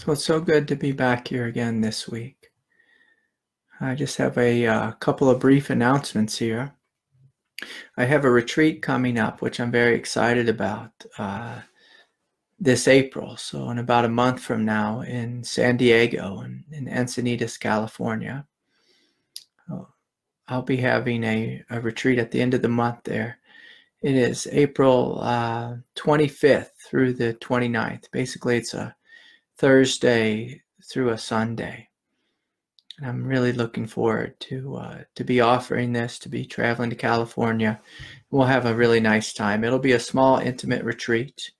So it's so good to be back here again this week. I just have a couple of brief announcements here. I have a retreat coming up, which I'm very excited about this April. So in about a month from now in San Diego, in Encinitas, California. I'll be having a retreat at the end of the month there. It is April 25th through the 29th. Basically, it's a Thursday through a Sunday. And I'm really looking forward to be offering this, to be traveling to California. We'll have a really nice time. It'll be a small, intimate retreat.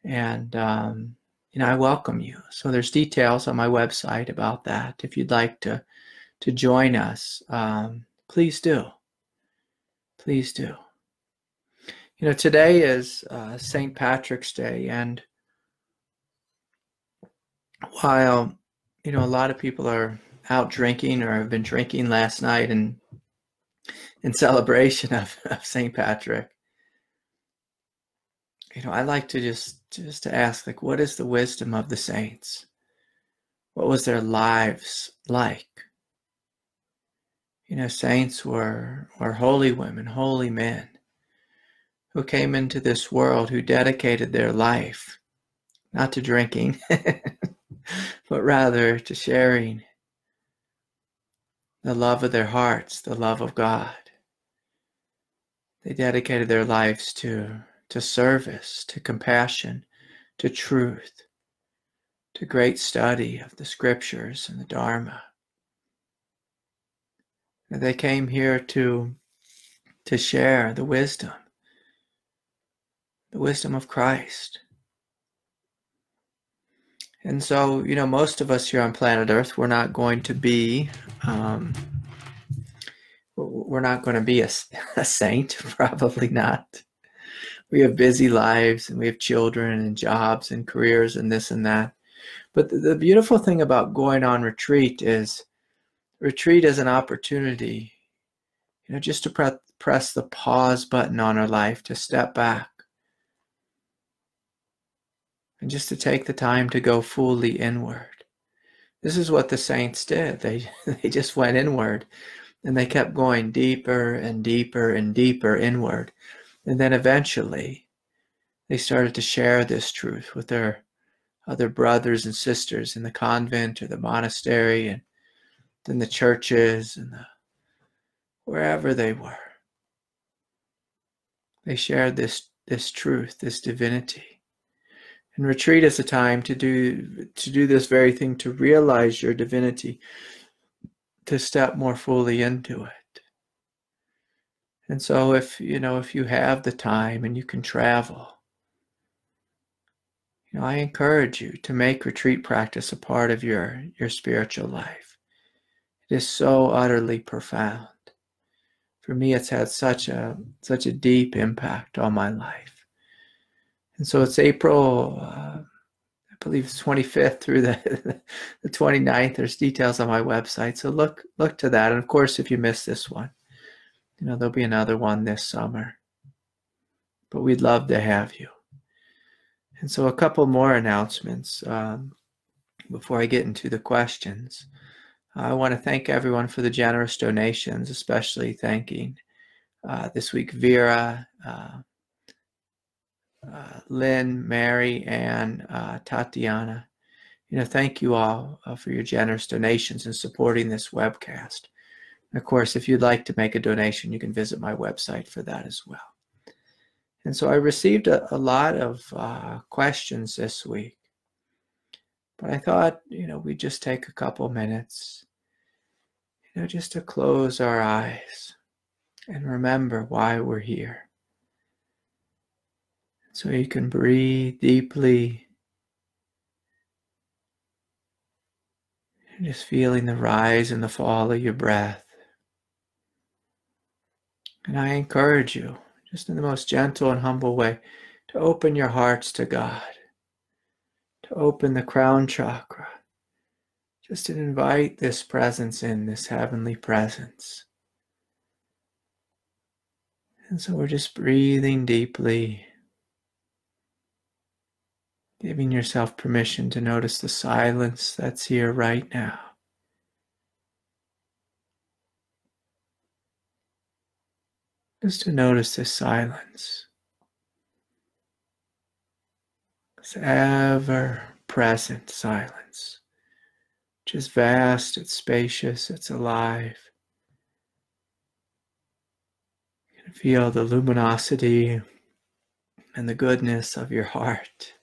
And, I welcome you. So there's details on my website about that. If you'd like to join us, please do. Please do. Today is St. Patrick's Day, and while, a lot of people are out drinking or have been drinking last night and in celebration of St. Patrick, I like to just to ask, what is the wisdom of the saints? What was their lives like? Saints were holy women, holy men who came into this world, who dedicated their life, not to drinking, but rather to sharing the love of their hearts, the love of God. They dedicated their lives to service, to compassion, to truth, to great study of the scriptures and the Dharma. And they came here to share the wisdom of Christ. And so, most of us here on planet Earth, we're not going to be a saint, probably not. We have busy lives, and we have children and jobs and careers and this and that. But the beautiful thing about going on retreat is an opportunity, just to press the pause button on our life, to step back, and just to take the time to go fully inward. This is what the saints did. They just went inward, and they kept going deeper and deeper and deeper inward. And then eventually, they started to share this truth with their other brothers and sisters in the convent or the monastery, and then the churches and wherever they were. They shared this truth, this divinity. And retreat is a time to do this very thing, to realize your divinity, to step more fully into it. And so if you have the time and you can travel, I encourage you to make retreat practice a part of your spiritual life. It is so utterly profound. For me, it's had such a deep impact on my life. And so it's April, I believe it's 25th through the 29th. There's details on my website. So look to that. And of course, if you miss this one, there'll be another one this summer. But we'd love to have you. And so a couple more announcements before I get into the questions. I want to thank everyone for the generous donations, especially thanking this week Vera, Lynn, Mary, and Tatiana. Thank you all for your generous donations and supporting this webcast. And of course, if you'd like to make a donation, you can visit my website for that as well. And so I received a lot of questions this week, but I thought, we'd just take a couple minutes, just to close our eyes and remember why we're here. So you can breathe deeply, just feeling the rise and the fall of your breath. And I encourage you, just in the most gentle and humble way, to open your hearts to God, to open the crown chakra, just to invite this presence in, this heavenly presence. And so we're just breathing deeply, Giving yourself permission to notice the silence that's here right now. Just to notice this silence. This ever-present silence, which is vast, it's spacious, it's alive. You can feel the luminosity and the goodness of your heart.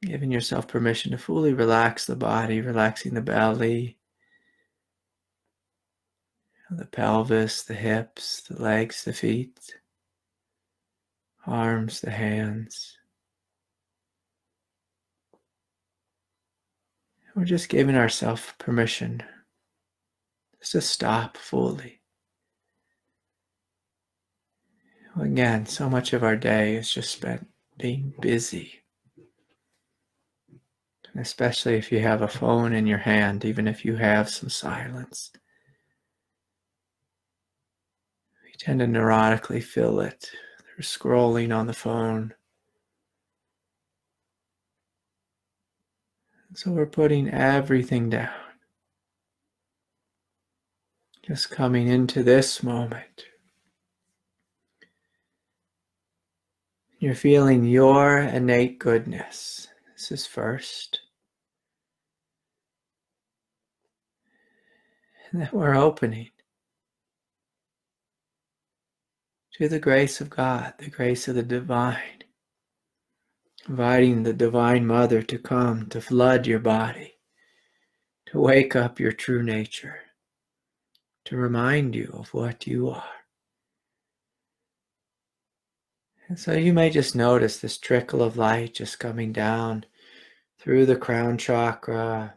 Giving yourself permission to fully relax the body, relaxing the belly, the pelvis, the hips, the legs, the feet, arms, the hands. We're just giving ourselves permission just to stop fully. Again, so much of our day is just spent being busy. And especially if you have a phone in your hand, even if you have some silence. We tend to neurotically fill it through scrolling on the phone. So we're putting everything down. Just coming into this moment. You're feeling your innate goodness. This is first. And then we're opening to the grace of God, the grace of the divine. Inviting the Divine Mother to come, to flood your body, to wake up your true nature, to remind you of what you are. And so you may just notice this trickle of light just coming down through the crown chakra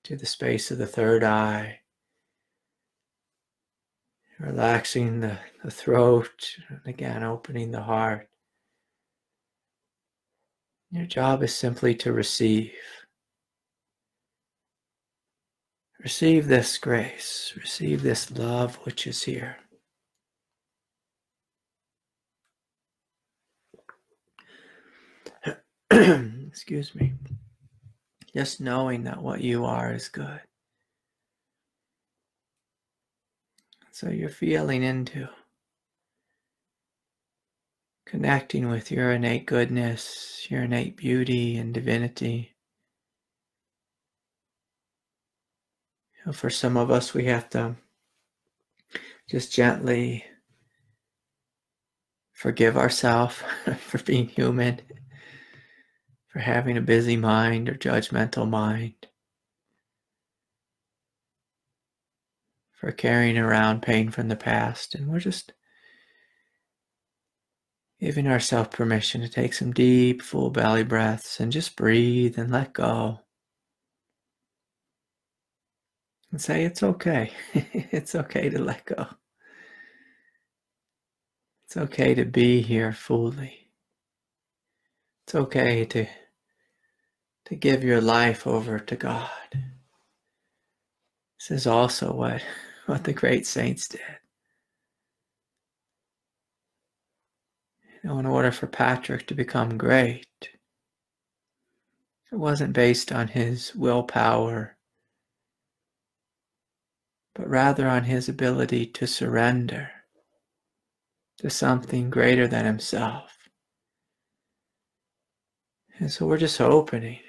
to the space of the third eye, relaxing the throat, and again opening the heart. Your job is simply to receive. Receive this grace, receive this love which is here. Excuse me. Just knowing that what you are is good. So you're feeling into connecting with your innate goodness, your innate beauty and divinity. For some of us, we have to just gently forgive ourselves for being human, for having a busy mind or judgmental mind, for carrying around pain from the past. And we're just giving ourselves permission to take some deep, full belly breaths and just breathe and let go. And say, it's okay. It's okay to let go. It's okay to be here fully. It's okay to give your life over to God. This is also what the great saints did. You know, in order for Patrick to become great, it wasn't based on his willpower, but rather on his ability to surrender to something greater than himself. And so we're just opening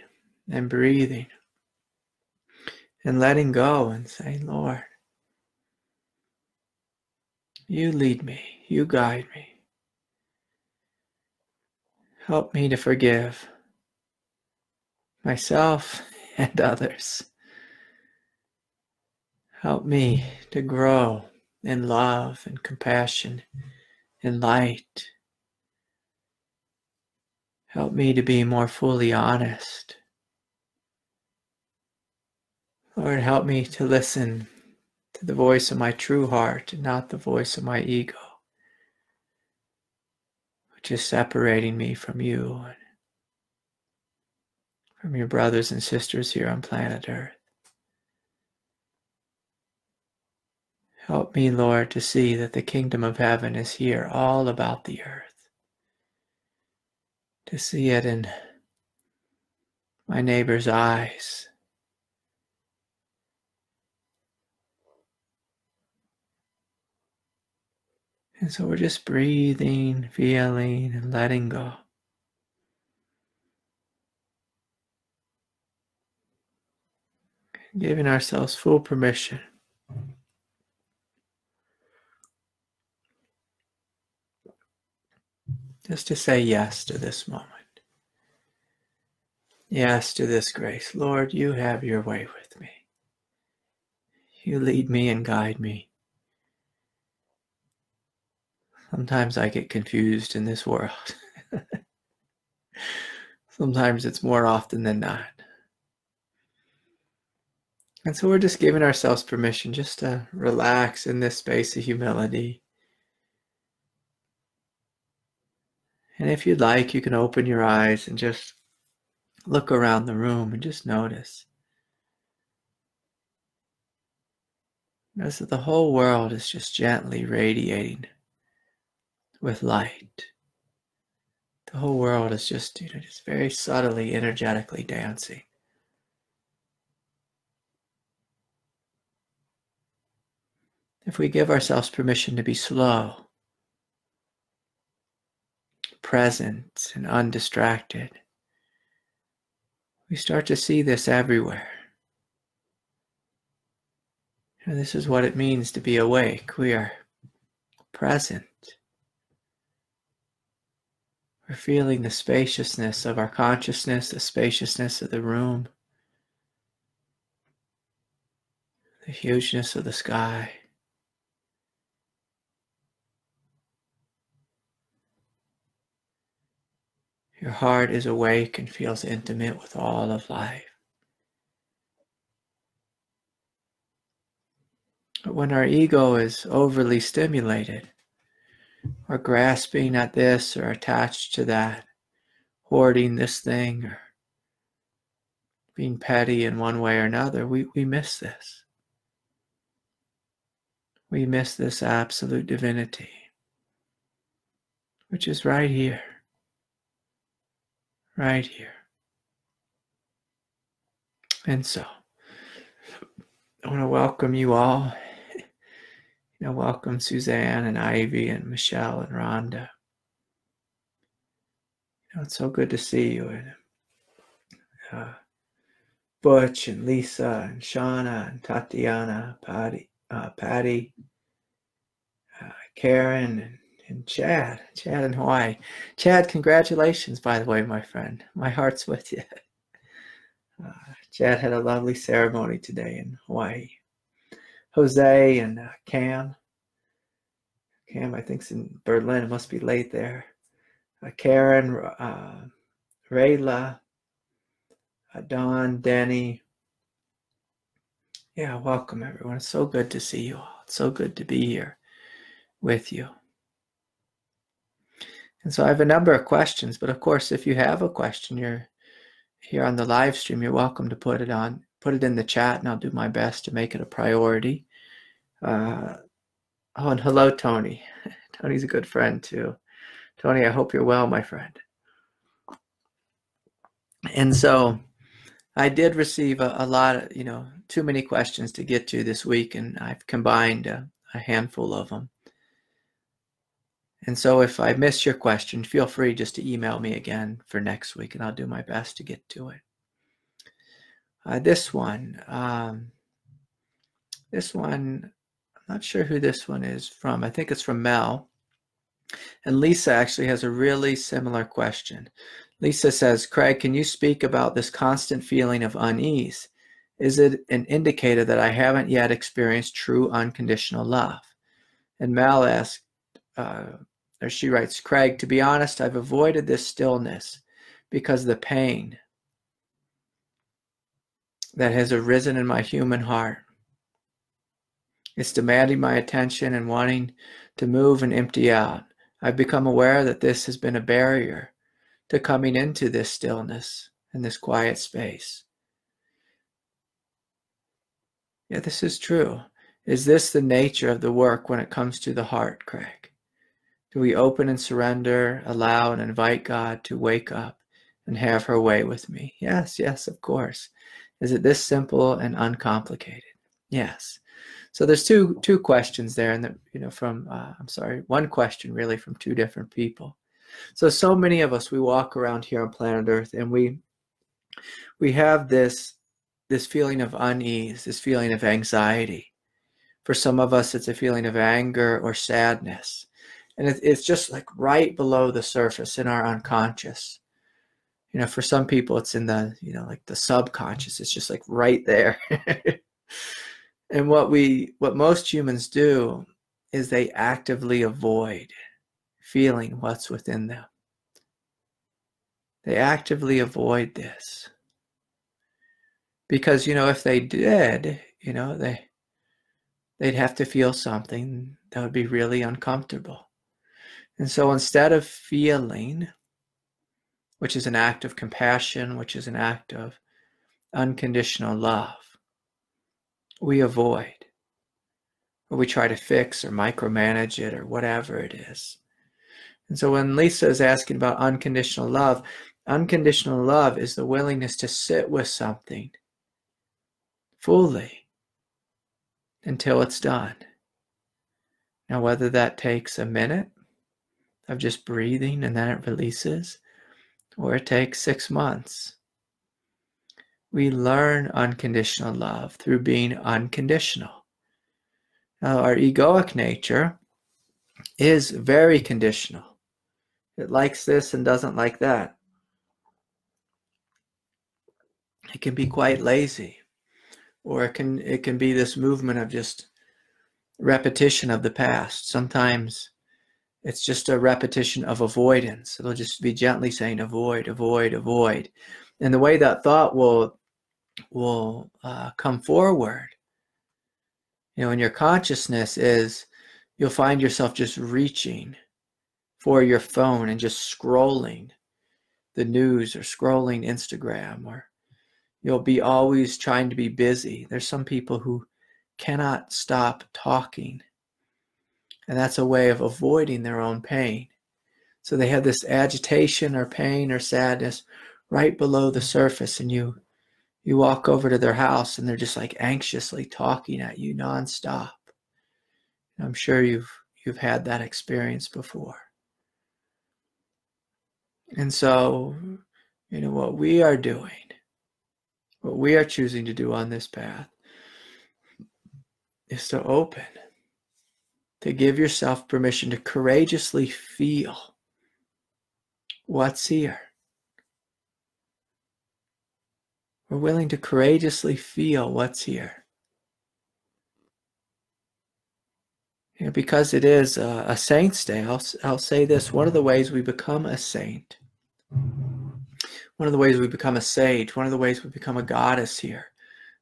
and breathing and letting go and saying, Lord, you lead me, you guide me. Help me to forgive myself and others. Help me to grow in love and compassion and light. Help me to be more fully honest. Lord, help me to listen to the voice of my true heart and not the voice of my ego, which is separating me from you and from your brothers and sisters here on planet Earth. Help me, Lord, to see that the kingdom of heaven is here, all about the earth. to see it in my neighbor's eyes. And so we're just breathing, feeling, and letting go. Giving ourselves full permission just to say yes to this moment. Yes to this grace. Lord, you have your way with me. You lead me and guide me. Sometimes I get confused in this world. Sometimes it's more often than not. And so we're just giving ourselves permission just to relax in this space of humility. And if you'd like, you can open your eyes and just look around the room and just notice. Notice that the whole world is just gently radiating with light. The whole world is just, just very subtly, energetically dancing. If we give ourselves permission to be slow, present, and undistracted, we start to see this everywhere. And this is what it means to be awake. We are present. We're feeling the spaciousness of our consciousness, the spaciousness of the room, the hugeness of the sky. Your heart is awake and feels intimate with all of life. But when our ego is overly stimulated, or grasping at this or attached to that, hoarding this thing or being petty in one way or another, we miss this. We miss this absolute divinity, which is right here. Right here. And so, I want to welcome you all. Welcome Suzanne and Ivy and Michelle and Rhonda. It's so good to see you. And Butch and Lisa and Shauna and Tatiana, Patty, Karen and Chad in Hawaii. Chad, congratulations, by the way, my friend. My heart's with you. Chad had a lovely ceremony today in Hawaii. Jose and Cam. Cam, I think, is in Berlin. It must be late there. Karen, Rayla, Don, Denny. Yeah, welcome everyone. It's so good to see you all. It's so good to be here with you. And so I have a number of questions, but of course, if you have a question, you're here on the live stream, you're welcome to put it in the chat, and I'll do my best to make it a priority. And hello, Tony. Tony's a good friend too. Tony, I hope you're well, my friend. And so I did receive a lot of, too many questions to get to this week, and I've combined a handful of them. And so if I miss your question, feel free just to email me again for next week, and I'll do my best to get to it. This one, I'm not sure who this one is from. I think it's from Mel. And Lisa actually has a really similar question. Lisa says, Craig, can you speak about this constant feeling of unease? Is it an indicator that I haven't yet experienced true unconditional love? And Mel asks, or she writes, Craig, to be honest, I've avoided this stillness because the pain that has arisen in my human heart is demanding my attention and wanting to move and empty out. I've become aware that this has been a barrier to coming into this stillness and this quiet space. Yeah, this is true. Is this the nature of the work when it comes to the heart, Craig? Do we open and surrender, allow and invite God to wake up and have her way with me? Yes, yes, of course. Is it this simple and uncomplicated? Yes. So there's two questions there, and one question really from two different people. So many of us, we walk around here on planet Earth, and we have this feeling of unease, this feeling of anxiety. For some of us, it's a feeling of anger or sadness. And it's just like right below the surface in our unconscious. For some people, it's in the, like the subconscious. It's just like right there. And what most humans do is they actively avoid feeling what's within them. They actively avoid this. Because, if they did, they'd have to feel something that would be really uncomfortable. And so instead of feeling, which is an act of compassion, which is an act of unconditional love, we avoid, or we try to fix or micromanage it or whatever it is. And so when Lisa is asking about unconditional love is the willingness to sit with something fully until it's done. Now, whether that takes a minute of just breathing and then it releases, or it takes 6 months. We learn unconditional love through being unconditional. Now, our egoic nature is very conditional. It likes this and doesn't like that. It can be quite lazy, or it can be this movement of just repetition of the past. Sometimes it's just a repetition of avoidance. It'll just be gently saying avoid, avoid, avoid. And the way that thought will come forward, in your consciousness, is you'll find yourself just reaching for your phone and just scrolling the news or scrolling Instagram, or you'll be always trying to be busy. There's some people who cannot stop talking, and that's a way of avoiding their own pain. So they have this agitation or pain or sadness right below the surface, and you walk over to their house and they're just like anxiously talking at you nonstop. I'm sure you've had that experience before. And so, what we are doing, what we are choosing to do on this path, is to open, to give yourself permission to courageously feel what's here. We're willing to courageously feel what's here. Because it is a saint's day, I'll say this: one of the ways we become a saint, one of the ways we become a sage, one of the ways we become a goddess here,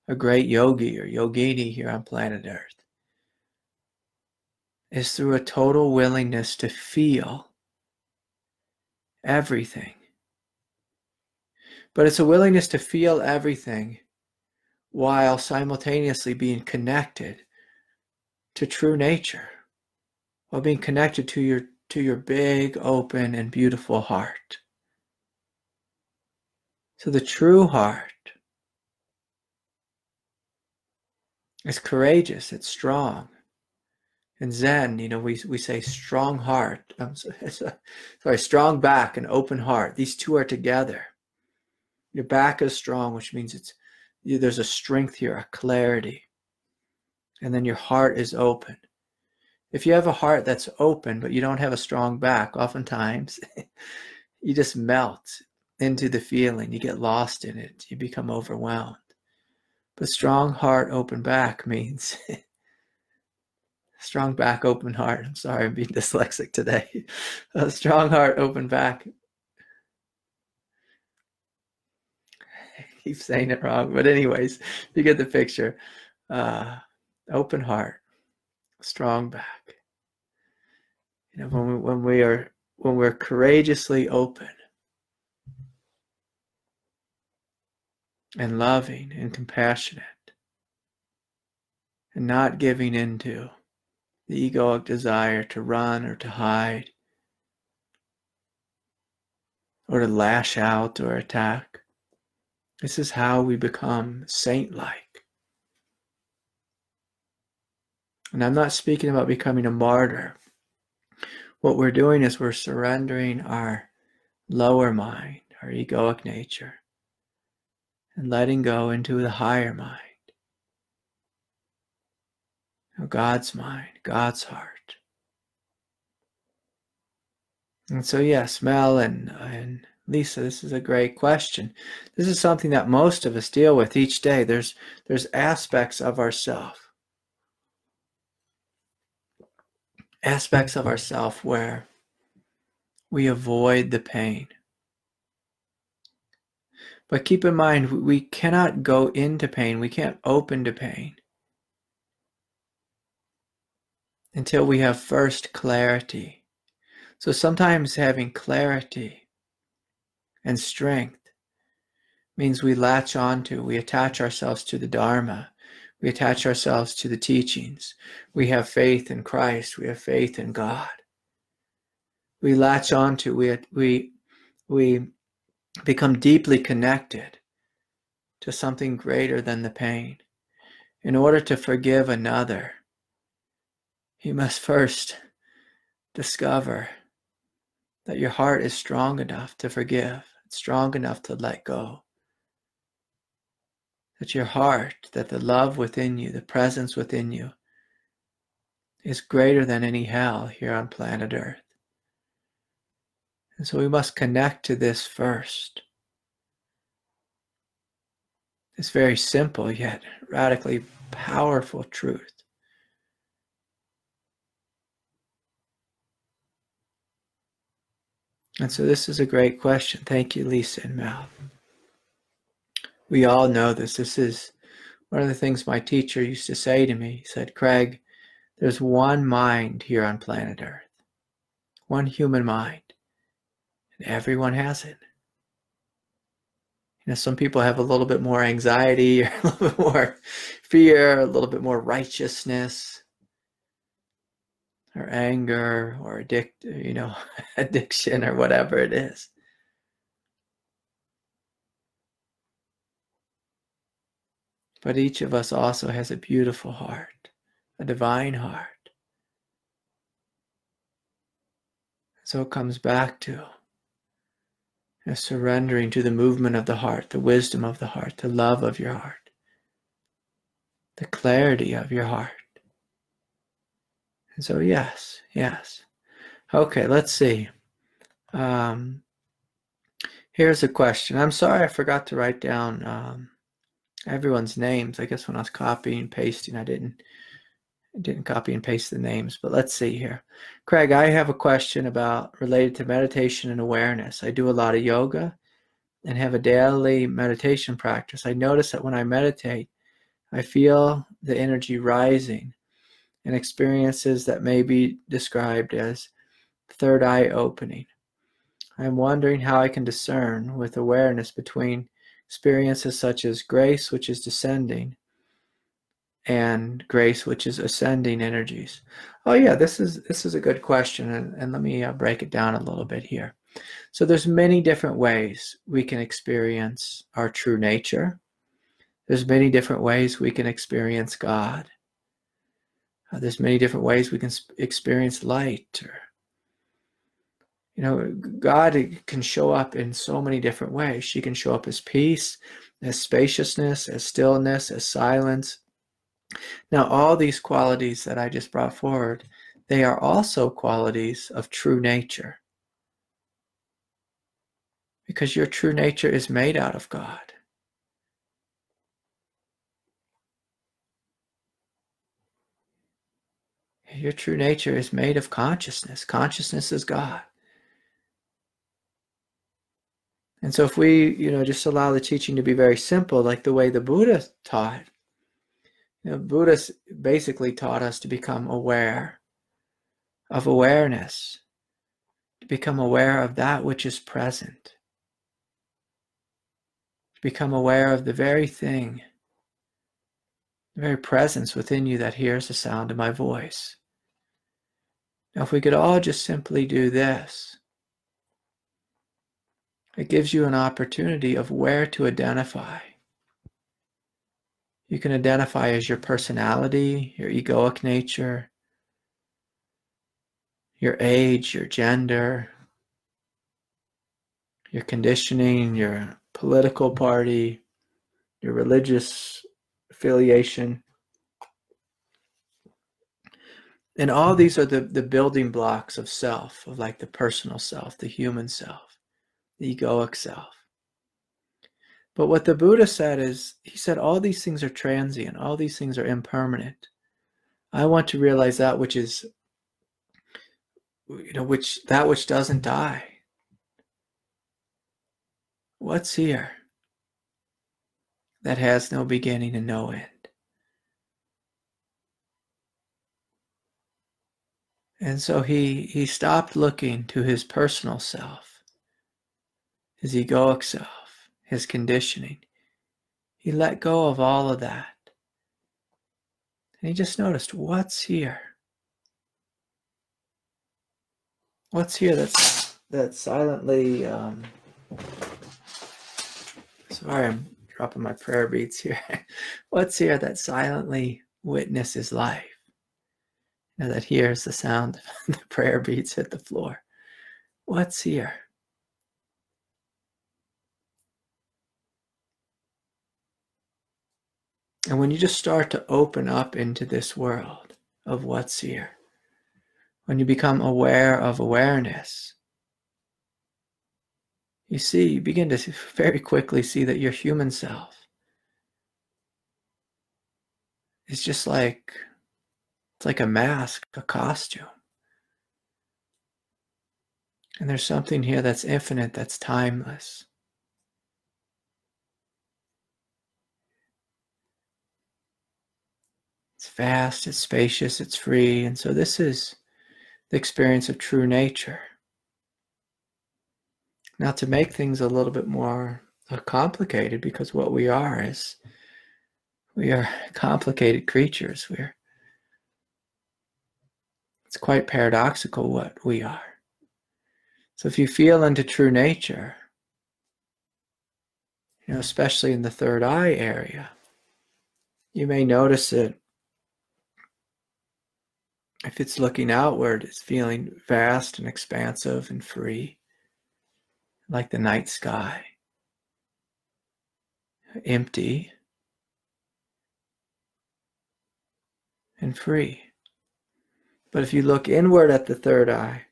a great yogi or yogini here on planet Earth, is through a total willingness to feel everything. But it's a willingness to feel everything while simultaneously being connected to true nature, while being connected to your big, open, and beautiful heart. So the true heart is courageous, it's strong. In Zen, we say strong heart. Strong back and open heart. These two are together. Your back is strong, which means there's a strength here, a clarity. And then your heart is open. If you have a heart that's open, but you don't have a strong back, oftentimes you just melt into the feeling. You get lost in it. You become overwhelmed. But strong heart, open back means strong back, open heart. I'm sorry, I'm being dyslexic today. Strong heart, open back. I keep saying it wrong, but anyways, you get the picture. Open heart, strong back. When we're courageously open and loving and compassionate and not giving into the egoic desire to run or to hide or to lash out or attack. This is how we become saint-like. And I'm not speaking about becoming a martyr. What we're doing is we're surrendering our lower mind, our egoic nature, and letting go into the higher mind, God's mind, God's heart. And so yes, Mel and Lisa, this is a great question. This is something that most of us deal with each day. There's aspects of ourself. Aspects of ourself where we avoid the pain. But keep in mind, we cannot go into pain. We can't open to pain until we have first clarity. So sometimes having clarity and strength means we latch onto, we attach ourselves to the Dharma, we attach ourselves to the teachings. We have faith in Christ, we have faith in God. We latch onto, we become deeply connected to something greater than the pain. In order to forgive another, you must first discover that your heart is strong enough to forgive, it's strong enough to let go. That your heart, that the love within you, the presence within you, is greater than any hell here on planet Earth. And so we must connect to this first. This very simple yet radically powerful truth. And so this is a great question. Thank you, Lisa and Mal. We all know this. This is one of the things my teacher used to say to me. He said, Craig, there's one mind here on planet Earth. One human mind. And everyone has it. You know, some people have a little bit more anxiety, or a little bit more fear, a little bit more righteousness, or anger, or addiction, or whatever it is. But each of us also has a beautiful heart, a divine heart. So it comes back to surrendering to the movement of the heart, the wisdom of the heart, the love of your heart, the clarity of your heart. And so yes. Okay, let's see. Here's a question. I'm sorry I forgot to write down everyone's names. I guess when I was copying and pasting, I didn't copy and paste the names, but let's see here. Craig, I have a question related to meditation and awareness. I do a lot of yoga and have a daily meditation practice. I notice that when I meditate, I feel the energy rising and experiences that may be described as third eye opening. I'm wondering how I can discern with awareness between experiences such as grace, which is descending, and grace, which is ascending energies. Oh yeah, this is a good question, and let me break it down a little bit here. So there's many different ways we can experience our true nature. There's many different ways we can experience God. There's many different ways we can experience light. God can show up in so many different ways. She can show up as peace, as spaciousness, as stillness, as silence. Now, all these qualities that I just brought forward, they are also qualities of true nature. Because your true nature is made out of God. Your true nature is made of consciousness. Consciousness is God. And so if we, just allow the teaching to be very simple, like the way the Buddha taught, Buddha basically taught us to become aware of awareness, to become aware of that which is present, to become aware of the very thing, the very presence within you that hears the sound of my voice. Now, if we could all just simply do this, It gives you an opportunity of where to identify. You can identify as your personality, your egoic nature, your age, your gender, your conditioning, your political party, your religious affiliation. And all these are the building blocks of self, of like the personal self, the human self, the egoic self. But what the Buddha said is, he said, all these things are transient, all these things are impermanent. I want to realize that which is, that which doesn't die. What's here that has no beginning and no end? And so he stopped looking to his personal self, his egoic self, his conditioning. He let go of all of that. And he just noticed, what's here? What's here that's silently, sorry, I'm dropping my prayer beads here. What's here that silently witnesses life? That hears the sound of the prayer beads hit the floor. What's here? And when you just start to open up into this world of what's here, when you become aware of awareness, you begin to very quickly see that your human self is just like, it's like a mask, a costume. And there's something here that's infinite, that's timeless. It's vast, it's spacious, it's free. And so this is the experience of true nature. Now, to make things a little bit more complicated, because what we are is, we are complicated creatures. It's quite paradoxical what we are. So if you feel into true nature, especially in the third eye area, you may notice it. If it's looking outward, it's feeling vast and expansive and free, like the night sky, empty and free. But if you look inward at the third eye,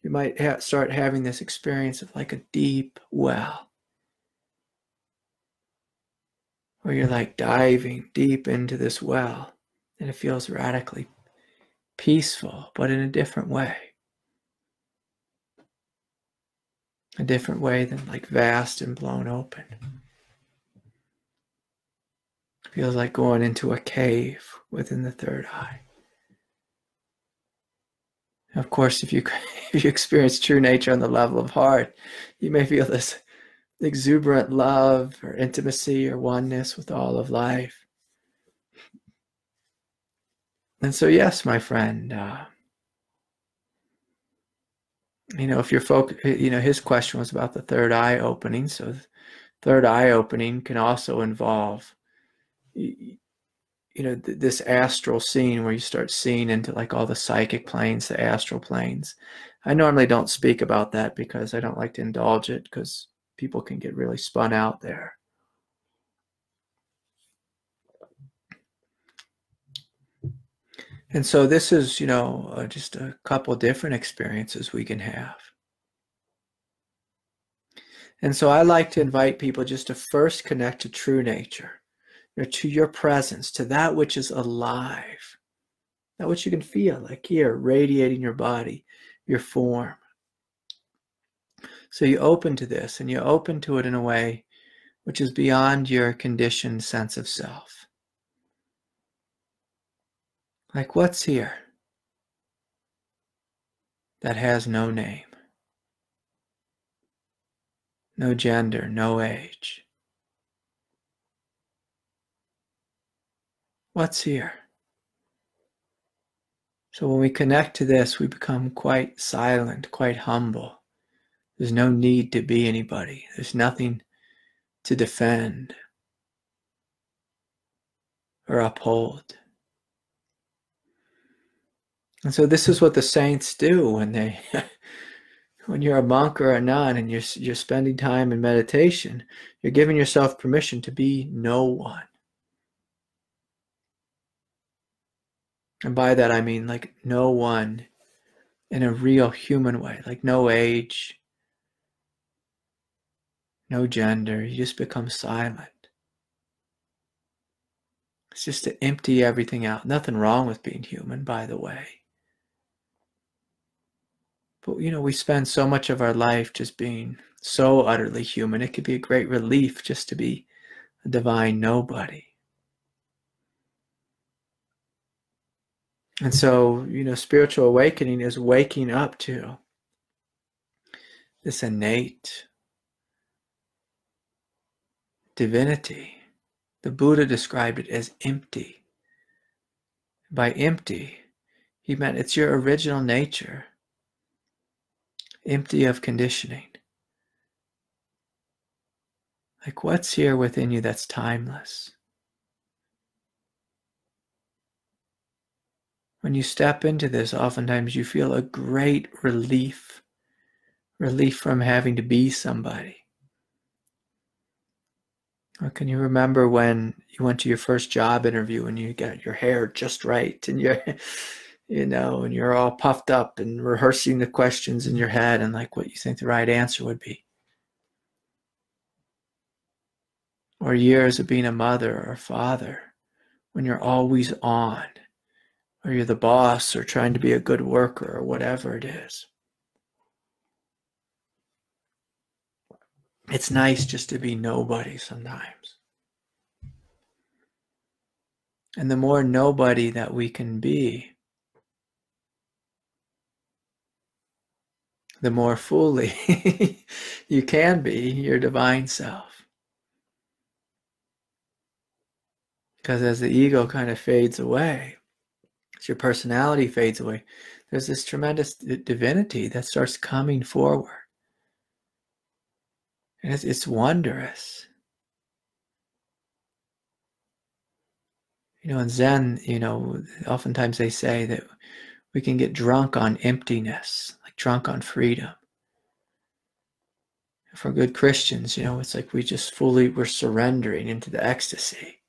you might start having this experience of like a deep well, where you're like diving deep into this well, and it feels radically peaceful, but in a different way. A different way than like vast and blown open. It feels like going into a cave within the third eye. Of course, if you experience true nature on the level of heart, you may feel this exuberant love or intimacy or oneness with all of life. And so, yes, my friend, if you're his question was about the third eye opening. So the third eye opening can also involve, this astral scene where you start seeing into like all the psychic planes, the astral planes. I normally don't speak about that because I don't like to indulge it, because people can get really spun out there. And so this is, just a couple different experiences we can have. And so I like to invite people just to first connect to true nature, to your presence, to that which is alive, that which you can feel, like here, radiating your body, your form. So you open to this, and you open to it in a way which is beyond your conditioned sense of self. Like, what's here that has no name, no gender, no age? What's here? So when we connect to this, we become quite silent, quite humble. There's no need to be anybody. There's nothing to defend or uphold. And so this is what the saints do when they, when you're a monk or a nun and you're spending time in meditation, you're giving yourself permission to be no one. And by that I mean like no one in a real human way, like no age, no gender. You just become silent. It's just to empty everything out. Nothing wrong with being human, by the way. But, we spend so much of our life just being so utterly human. It could be a great relief just to be a divine nobody. And so, spiritual awakening is waking up to this innate divinity. The Buddha described it as empty. By empty, he meant it's your original nature, empty of conditioning. Like what's here within you that's timeless? When you step into this, oftentimes you feel a great relief from having to be somebody. Or can you remember when you went to your first job interview and you got your hair just right and you're, and you're all puffed up and rehearsing the questions in your head and like what you think the right answer would be? Or years of being a mother or a father when you're always on, or you're the boss or trying to be a good worker or whatever it is. It's nice just to be nobody sometimes. And the more nobody that we can be, the more fully you can be your divine self. Because as the ego kind of fades away, as your personality fades away, there's this tremendous divinity that starts coming forward. And it's wondrous. In Zen, oftentimes they say that we can get drunk on emptiness, like drunk on freedom. For good Christians, it's like we're surrendering into the ecstasy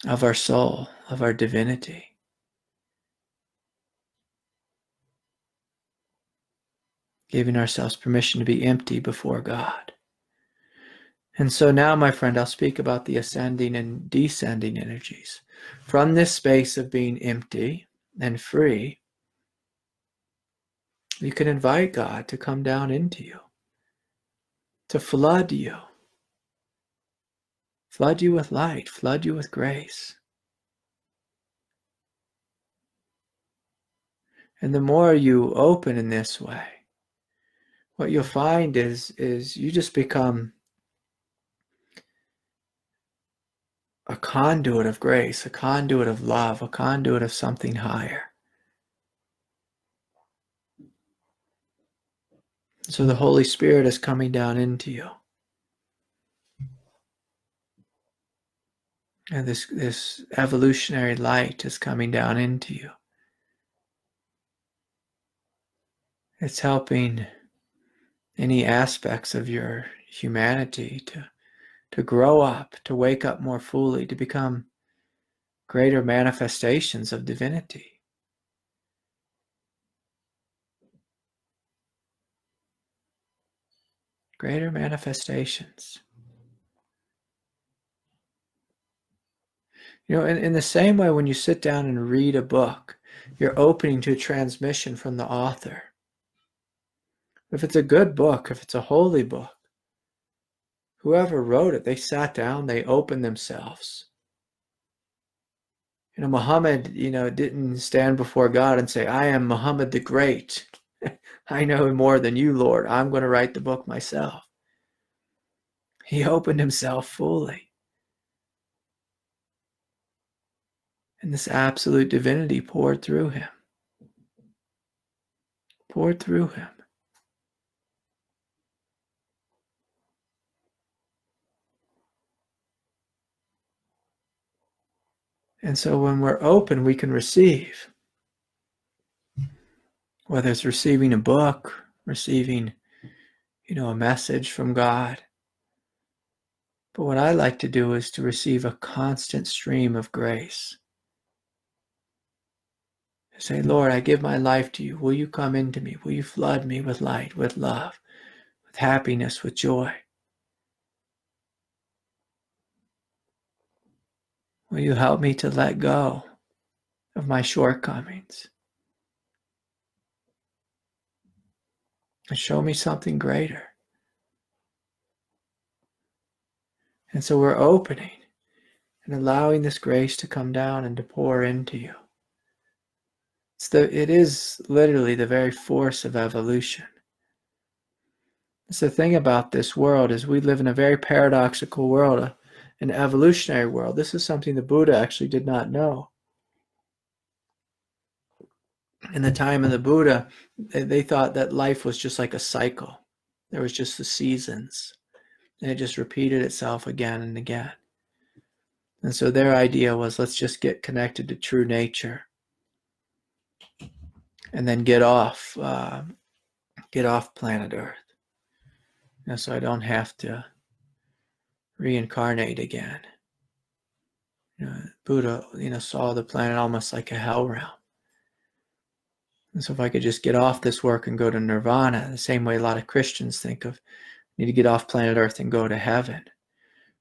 of our soul, of our divinity. Giving ourselves permission to be empty before God. And so now, my friend, I'll speak about the ascending and descending energies. From this space of being empty and free, you can invite God to come down into you, to flood you with light, flood you with grace. And the more you open in this way, what you'll find is you just become a conduit of grace, a conduit of love, a conduit of something higher. So the Holy Spirit is coming down into you. And this evolutionary light is coming down into you. It's helping any aspects of your humanity to grow up, to wake up more fully, to become greater manifestations of divinity. Greater manifestations. In the same way, when you sit down and read a book, you're opening to a transmission from the author. If it's a good book, if it's a holy book, whoever wrote it, they sat down, they opened themselves. Muhammad, didn't stand before God and say, I am Muhammad the Great. I know more than you, Lord. I'm going to write the book myself. He opened himself fully. And this absolute divinity poured through him. poured through him. And so when we're open, we can receive. Whether it's receiving a book, receiving, a message from God. But what I like to do is to receive a constant stream of grace. To say, Lord, I give my life to you. Will you come into me? Will you flood me with light, with love, with happiness, with joy? Will you help me to let go of my shortcomings and show me something greater? And so we're opening and allowing this grace to come down and to pour into you. It is literally the very force of evolution. It's the thing about this world is we live in a very paradoxical world, an evolutionary world. This is something the Buddha actually did not know. In the time of the Buddha, they thought that life was just like a cycle. There was just the seasons, and it just repeated itself again and again. And so their idea was, let's just get connected to true nature, and then get off planet Earth. So I don't have to reincarnate again. Buddha, saw the planet almost like a hell realm. And so if I could just get off this work and go to nirvana, the same way a lot of Christians think of, need to get off planet Earth and go to heaven.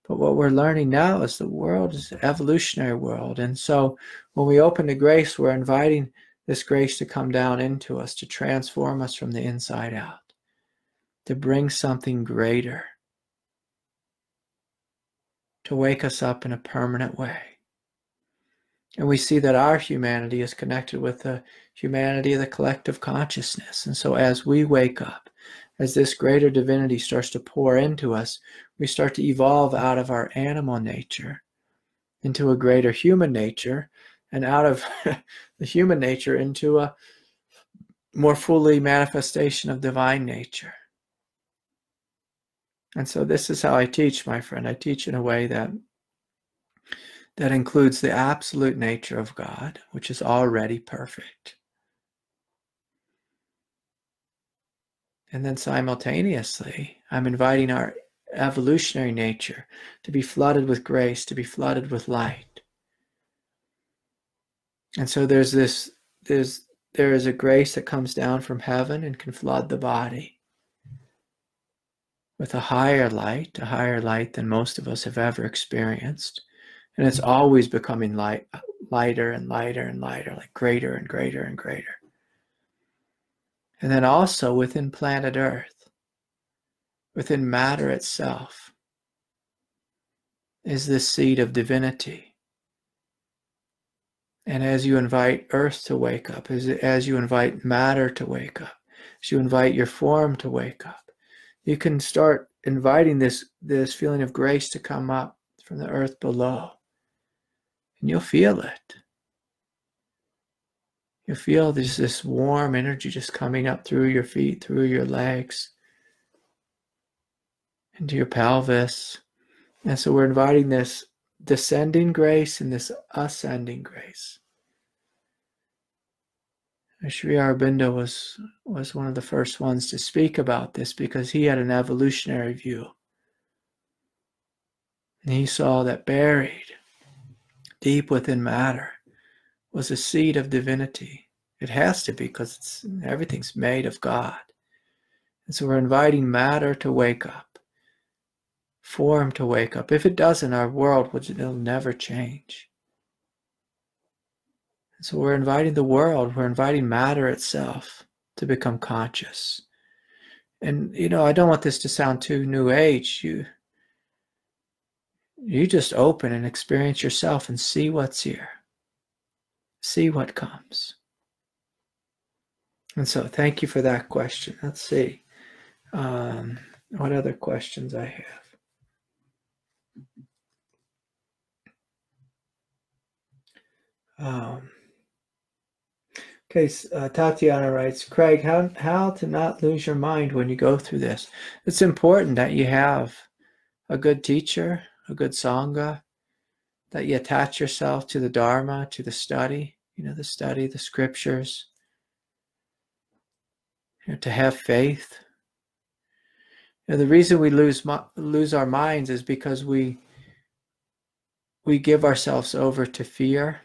But what we're learning now is the world is an evolutionary world. And so when we open to grace, we're inviting this grace to come down into us, to transform us from the inside out, to bring something greater, to wake us up in a permanent way. And we see that our humanity is connected with the humanity of the collective consciousness. And so as we wake up, as this greater divinity starts to pour into us, we start to evolve out of our animal nature into a greater human nature, and out of the human nature into a more fully manifestation of divine nature. And so this is how I teach, my friend. I teach in a way that includes the absolute nature of God, which is already perfect. And then simultaneously, I'm inviting our evolutionary nature to be flooded with grace, to be flooded with light. And so there is a grace that comes down from heaven and can flood the body with a higher light than most of us have ever experienced. And it's always becoming lighter and lighter and lighter, like greater and greater and greater. And then also within planet Earth, within matter itself, is this seed of divinity. And as you invite Earth to wake up, as you invite matter to wake up, as you invite your form to wake up, you can start inviting this feeling of grace to come up from the earth below. And you'll feel it. You'll feel this warm energy just coming up through your feet, through your legs, into your pelvis. And so we're inviting this descending grace and this ascending grace. Sri Aurobindo was one of the first ones to speak about this because he had an evolutionary view. And he saw that buried deep within matter was a seed of divinity. It has to be, because everything's made of God. And so we're inviting matter to wake up, form to wake up. If it doesn't, our world will never change. And so we're inviting the world, we're inviting matter itself to become conscious. And, I don't want this to sound too new age. You just open and experience yourself and see what's here. See what comes. And so thank you for that question. Let's see. What other questions I have? Okay, Tatiana writes, Craig, how to not lose your mind when you go through this? It's important that you have a good teacher, a good Sangha, that you attach yourself to the Dharma, to the study, the study, the scriptures, to have faith. The reason we lose our minds is because we give ourselves over to fear.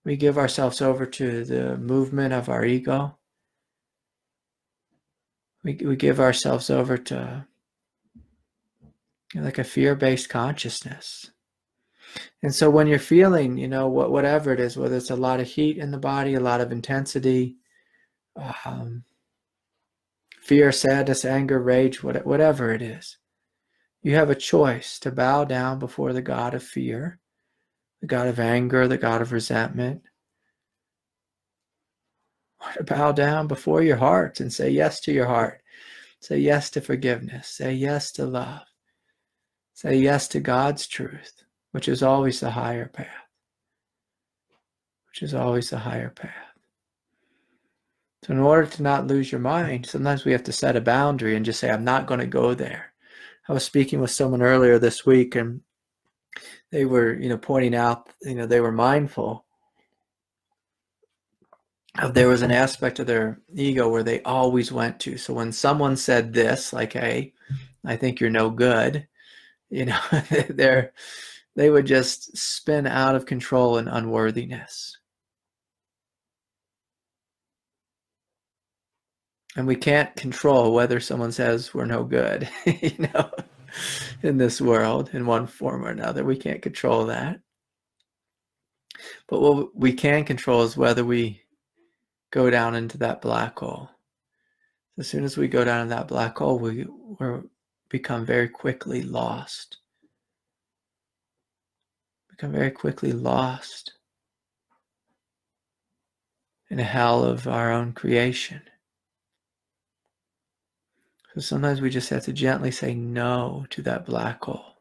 We give ourselves over to the movement of our ego. We give ourselves over to like a fear-based consciousness. And so when you're feeling, whatever it is, whether it's a lot of heat in the body, a lot of intensity, fear, sadness, anger, rage, whatever it is, you have a choice to bow down before the God of fear, the God of anger, the God of resentment, or to bow down before your heart and say yes to your heart. Say yes to forgiveness. Say yes to love. Say yes to God's truth, which is always the higher path. Which is always the higher path. So in order to not lose your mind, sometimes we have to set a boundary and just say, I'm not going to go there. I was speaking with someone earlier this week, and they were, pointing out, they were mindful of there was an aspect of their ego where they always went to. So when someone said this, like, hey, I think you're no good, they would just spin out of control in unworthiness. And we can't control whether someone says we're no good, in this world in one form or another. We can't control that. But what we can control is whether we go down into that black hole. As soon as we go down in that black hole, we become very quickly lost. Become very quickly lost in a hell of our own creation. So sometimes we just have to gently say no to that black hole.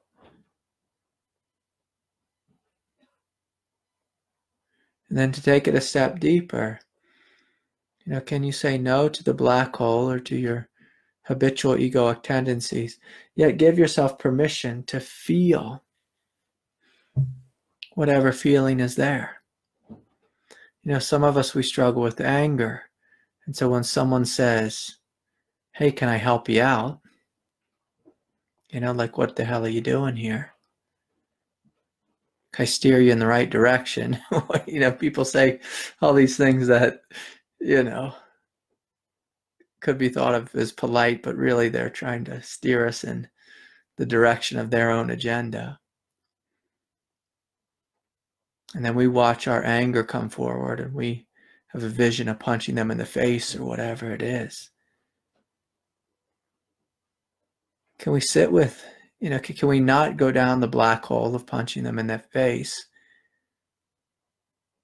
And then to take it a step deeper, can you say no to the black hole or to your habitual egoic tendencies, yet give yourself permission to feel whatever feeling is there? Some of us, we struggle with anger. And so when someone says, hey, can I help you out? Like, what the hell are you doing here? Can I steer you in the right direction? People say all these things that, could be thought of as polite, but really they're trying to steer us in the direction of their own agenda. And then we watch our anger come forward and we have a vision of punching them in the face or whatever it is. Can we sit with, can we not go down the black hole of punching them in the face?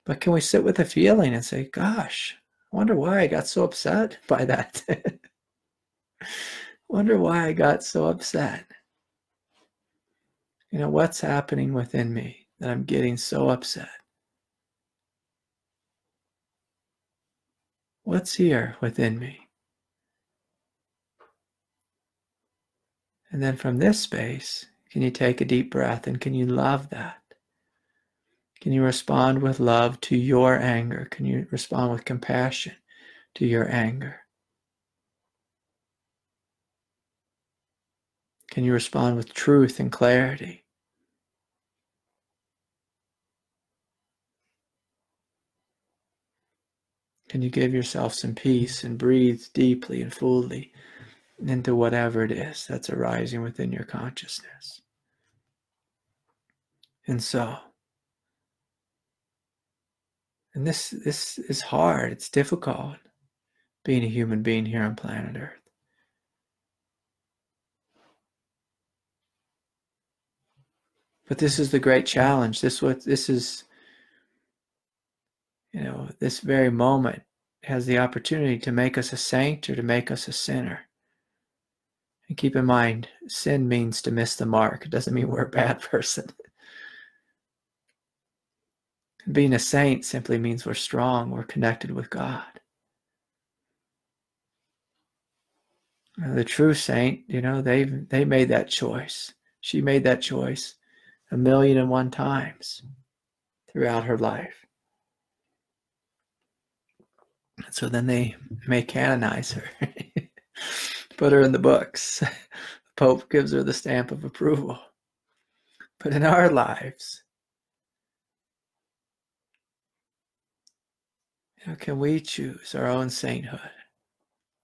But can we sit with the feeling and say, gosh, I wonder why I got so upset by that. Wonder why I got so upset. What's happening within me that I'm getting so upset? What's here within me? And then from this space, can you take a deep breath and can you love that? Can you respond with love to your anger? Can you respond with compassion to your anger? Can you respond with truth and clarity? Can you give yourself some peace and breathe deeply and fully into whatever it is that's arising within your consciousness? And this is hard, it's difficult, being a human being here on planet Earth. But this is the great challenge. This is, this very moment has the opportunity to make us a saint or to make us a sinner. And keep in mind, sin means to miss the mark. It doesn't mean we're a bad person. Being a saint simply means we're strong, we're connected with God. The true saint, they made that choice. She made that choice 1,000,001 times throughout her life. And so then they may canonize her, put her in the books. The Pope gives her the stamp of approval. But in our lives, can we choose our own sainthood?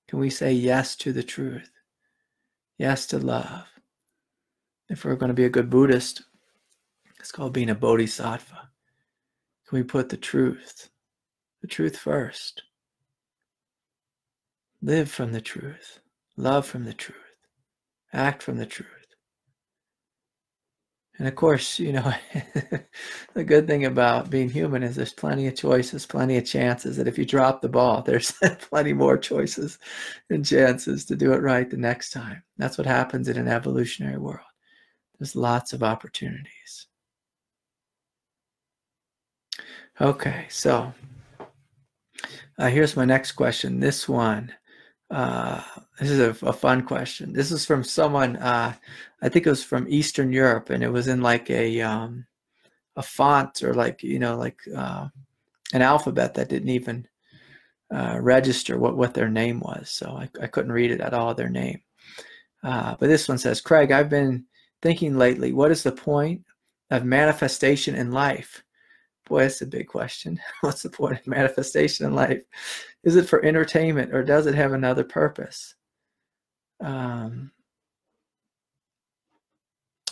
Can we say yes to the truth? Yes to love? If we're going to be a good Buddhist, it's called being a bodhisattva. Can we put the truth first? Live from the truth, love from the truth, act from the truth. And of course, the good thing about being human is there's plenty of choices, plenty of chances that if you drop the ball, there's plenty more choices and chances to do it right the next time. That's what happens in an evolutionary world. There's lots of opportunities. Okay, so here's my next question. This one, this is a fun question. This is from someone, I think it was from Eastern Europe, and it was in like a font or like an alphabet that didn't even register what their name was. So I couldn't read it at all, their name. But this one says, Craig, I've been thinking lately, what is the point of manifestation in life? Boy, that's a big question. What's the point of manifestation in life? Is it for entertainment or does it have another purpose? What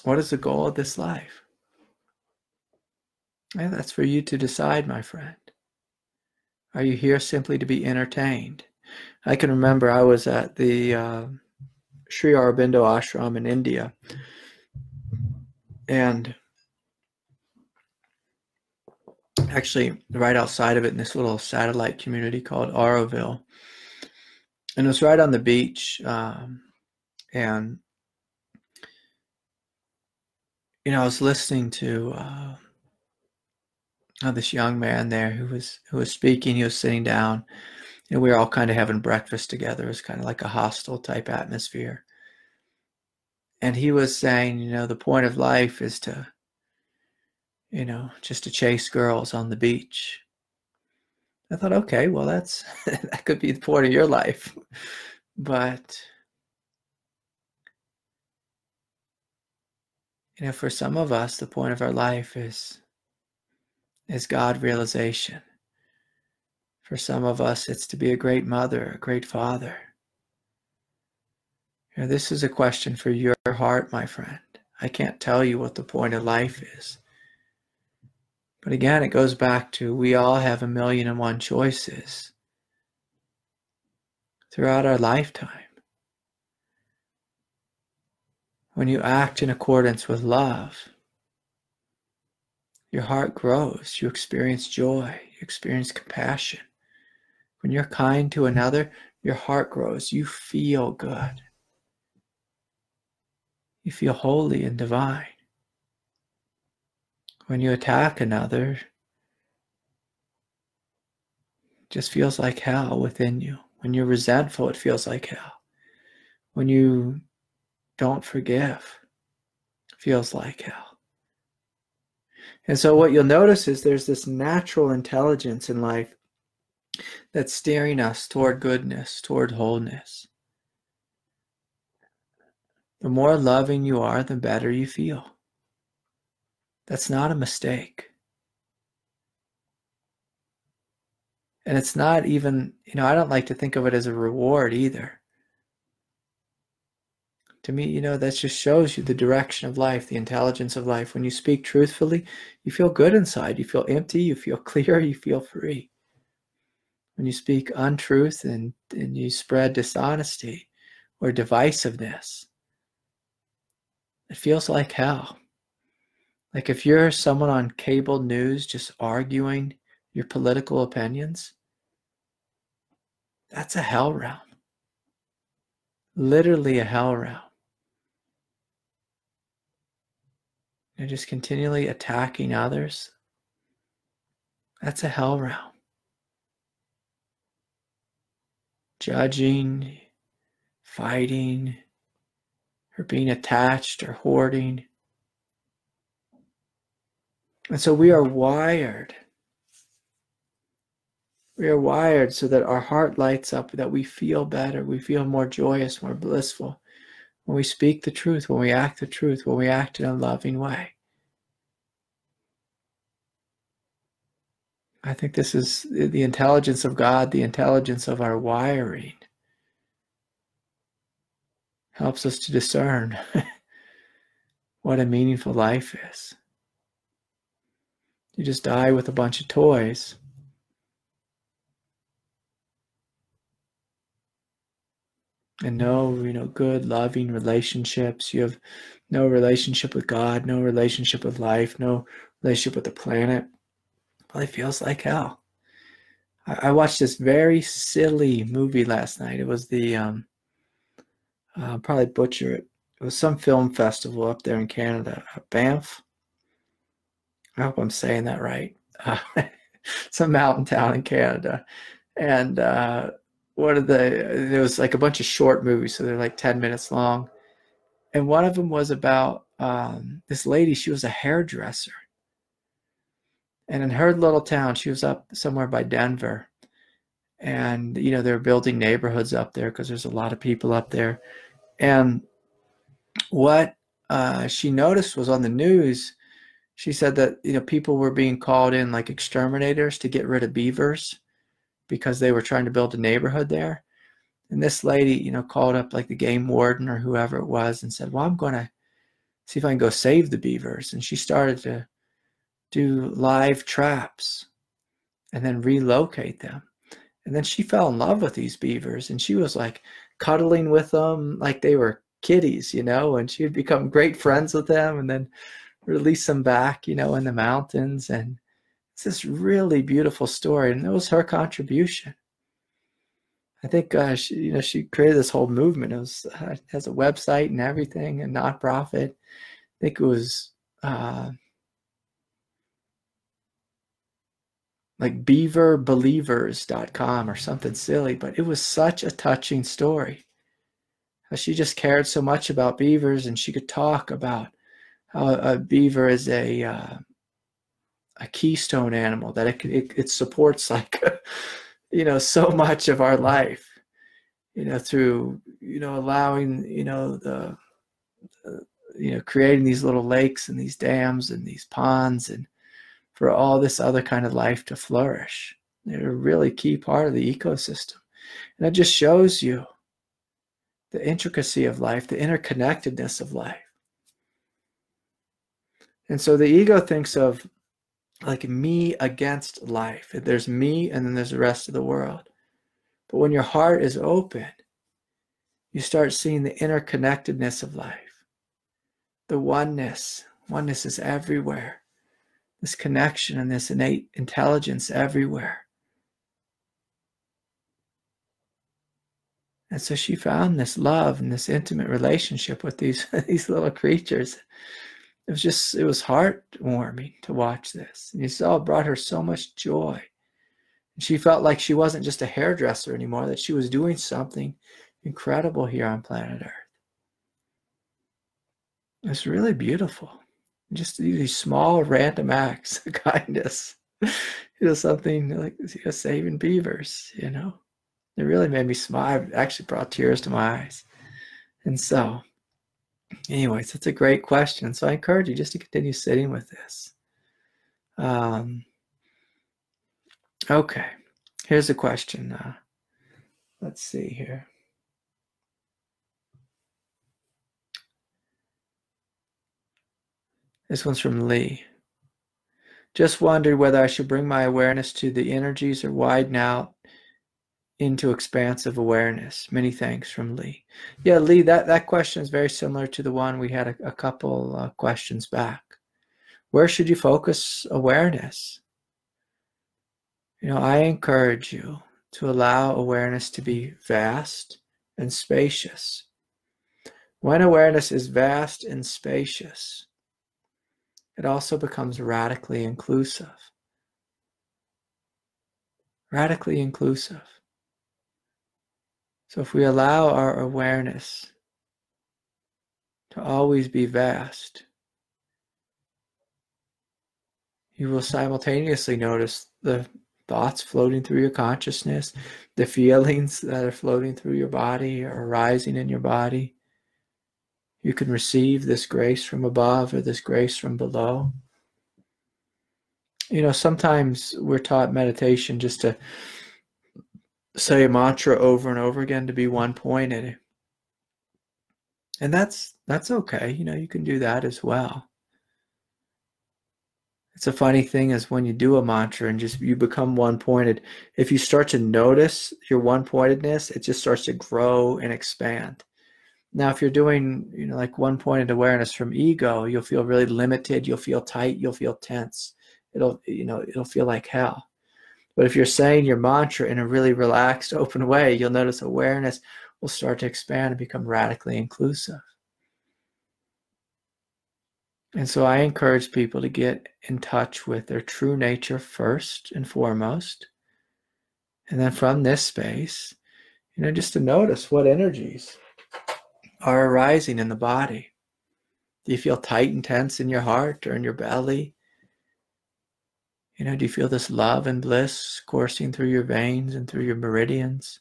is the goal of this life? Yeah, that's for you to decide, my friend. Are you here simply to be entertained? I can remember I was at the Sri Aurobindo ashram in India, and actually right outside of it in this little satellite community called Auroville. And it was right on the beach. And, I was listening to this young man there who was speaking. He was sitting down, and we were all kind of having breakfast together. It was kind of like a hostel type atmosphere. And he was saying, the point of life is to, just to chase girls on the beach. I thought, okay, well, that could be the point of your life. But, for some of us, the point of our life is God realization. For some of us, it's to be a great mother, a great father. This is a question for your heart, my friend. I can't tell you what the point of life is. But again, it goes back to we all have 1,000,001 choices throughout our lifetime. When you act in accordance with love, your heart grows. You experience joy. You experience compassion. When you're kind to another, your heart grows. You feel good. You feel holy and divine. When you attack another, it just feels like hell within you. When you're resentful, it feels like hell. When you don't forgive, it feels like hell. And so what you'll notice is there's this natural intelligence in life that's steering us toward goodness, toward wholeness. The more loving you are, the better you feel. That's not a mistake. And it's not even, I don't like to think of it as a reward either. To me, that just shows you the direction of life, the intelligence of life. When you speak truthfully, you feel good inside. You feel empty, you feel clear, you feel free. When you speak untruth and you spread dishonesty or divisiveness, it feels like hell. Like if you're someone on cable news just arguing your political opinions, that's a hell realm. Literally a hell realm. You're just continually attacking others. That's a hell realm. Judging, fighting, or being attached or hoarding. And so we are wired. We are wired so that our heart lights up, that we feel better, we feel more joyous, more blissful when we speak the truth, when we act the truth, when we act in a loving way. I think this is the intelligence of God, the intelligence of our wiring. Helps us to discern what a meaningful life is. You just die with a bunch of toys. And no, good, loving relationships. You have no relationship with God, no relationship with life, no relationship with the planet. Probably feels like hell. I watched this very silly movie last night. It was the, I'll probably butcher it. It was some film festival up there in Canada, Banff. I hope I'm saying that right. Some mountain town in Canada. And there was like a bunch of short movies, so they're like 10 minutes long. And one of them was about this lady. She was a hairdresser. And in her little town, she was up somewhere by Denver. And, they're building neighborhoods up there because there's a lot of people up there. And what she noticed was on the news, she said that, people were being called in like exterminators to get rid of beavers because they were trying to build a neighborhood there. And this lady, called up like the game warden or whoever it was and said, well, I'm going to see if I can go save the beavers. And she started to do live traps and then relocate them. And then she fell in love with these beavers, and she was like cuddling with them like they were kitties, and she would become great friends with them and then release them back, in the mountains. And it's this really beautiful story. And it was her contribution. I think she created this whole movement. It has a website and everything, a nonprofit. I think it was like beaverbelievers.com or something silly, but it was such a touching story. She just cared so much about beavers, and she could talk about how a beaver is a keystone animal, that it supports like so much of our life, through allowing the creating these little lakes and these dams and these ponds, and for all this other kind of life to flourish. They're a really key part of the ecosystem. And it just shows you the intricacy of life, the interconnectedness of life. And so the ego thinks of like me against life. There's me and then there's the rest of the world. But when your heart is open, you start seeing the interconnectedness of life. The oneness. Oneness is everywhere. This connection and this innate intelligence everywhere. And so she found this love and this intimate relationship with these little creatures. It was heartwarming to watch this. And you saw it brought her so much joy. And she felt like she wasn't just a hairdresser anymore, that she was doing something incredible here on planet Earth. It's really beautiful. Just these small random acts of kindness. Something like saving beavers, It really made me smile. It actually brought tears to my eyes. And so, anyways, it's a great question. So I encourage you just to continue sitting with this. Okay, here's a question. Let's see here. This one's from Lee. Just wondered whether I should bring my awareness to the energies or widen out into expansive awareness. Many thanks, from Lee. Yeah, Lee, that question is very similar to the one we had a couple questions back. Where should you focus awareness? I encourage you to allow awareness to be vast and spacious. When awareness is vast and spacious, it also becomes radically inclusive. radically inclusive. So if we allow our awareness to always be vast, you will simultaneously notice the thoughts floating through your consciousness, the feelings that are floating through your body or arising in your body. You can receive this grace from above or this grace from below. Sometimes we're taught meditation just to say a mantra over and over again, to be one-pointed. And that's okay. You can do that as well. It's a funny thing is when you do a mantra and just you become one-pointed, if you start to notice your one-pointedness, it just starts to grow and expand. Now, if you're doing, like one-pointed awareness from ego, you'll feel really limited. You'll feel tight. You'll feel tense. It'll feel like hell. But if you're saying your mantra in a really relaxed, open way, you'll notice awareness will start to expand and become radically inclusive. And so I encourage people to get in touch with their true nature first and foremost. And then from this space, just to notice what energies are arising in the body. Do you feel tight and tense in your heart or in your belly? Do you feel this love and bliss coursing through your veins and through your meridians?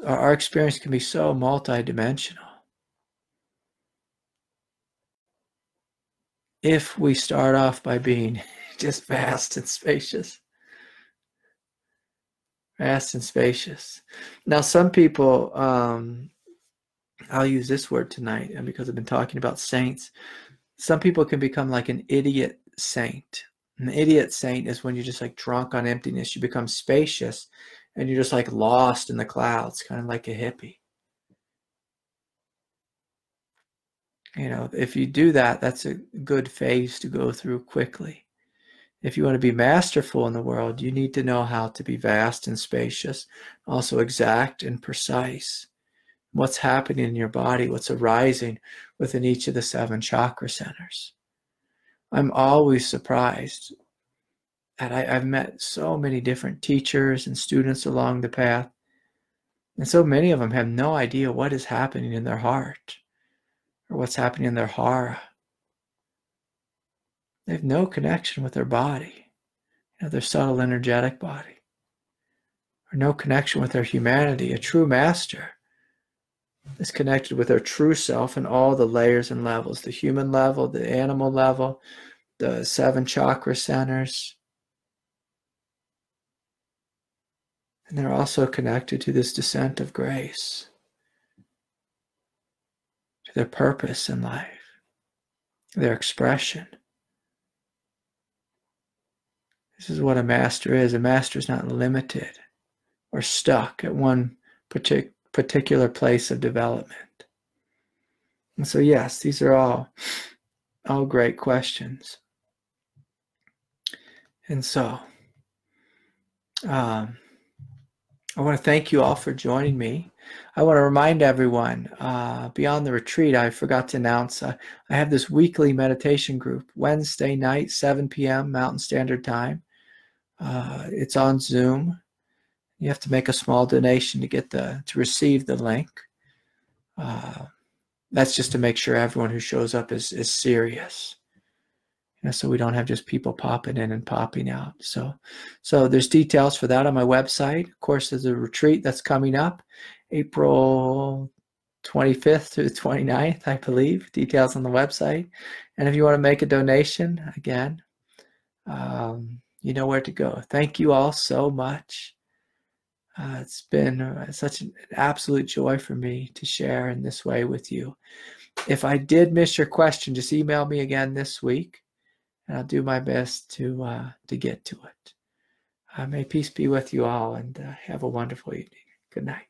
Our experience can be so multidimensional. If we start off by being just vast and spacious. Vast and spacious. Now, some people, I'll use this word tonight, and because I've been talking about saints, some people can become like an idiot saint. An idiot saint is when you're just like drunk on emptiness. You become spacious, and you're just like lost in the clouds, kind of like a hippie. If you do that, that's a good phase to go through quickly. If you want to be masterful in the world, you need to know how to be vast and spacious, also exact and precise. What's happening in your body, what's arising within each of the 7 chakra centers. I'm always surprised that I've met so many different teachers and students along the path, and so many of them have no idea what is happening in their heart or what's happening in their hara. They have no connection with their body, their subtle energetic body, or no connection with their humanity. A true master is connected with their true self in all the layers and levels, the human level, the animal level, the 7 chakra centers. And they're also connected to this descent of grace, to their purpose in life, their expression. This is what a master is. A master is not limited or stuck at one particular place of development. And so, yes, these are all great questions. And so, I want to thank you all for joining me. I want to remind everyone, beyond the retreat, I forgot to announce, I have this weekly meditation group, Wednesday night, 7 p.m. Mountain Standard Time. It's on Zoom. You have to make a small donation to receive the link. That's just to make sure everyone who shows up is serious. So we don't have just people popping in and popping out. So there's details for that on my website. Of course, there's a retreat that's coming up, April 25th through the 29th, I believe. Details on the website. And if you want to make a donation, again, you know where to go. Thank you all so much. It's been such an absolute joy for me to share in this way with you. If I did miss your question, just email me again this week, and I'll do my best to get to it. May peace be with you all, and have a wonderful evening. Good night.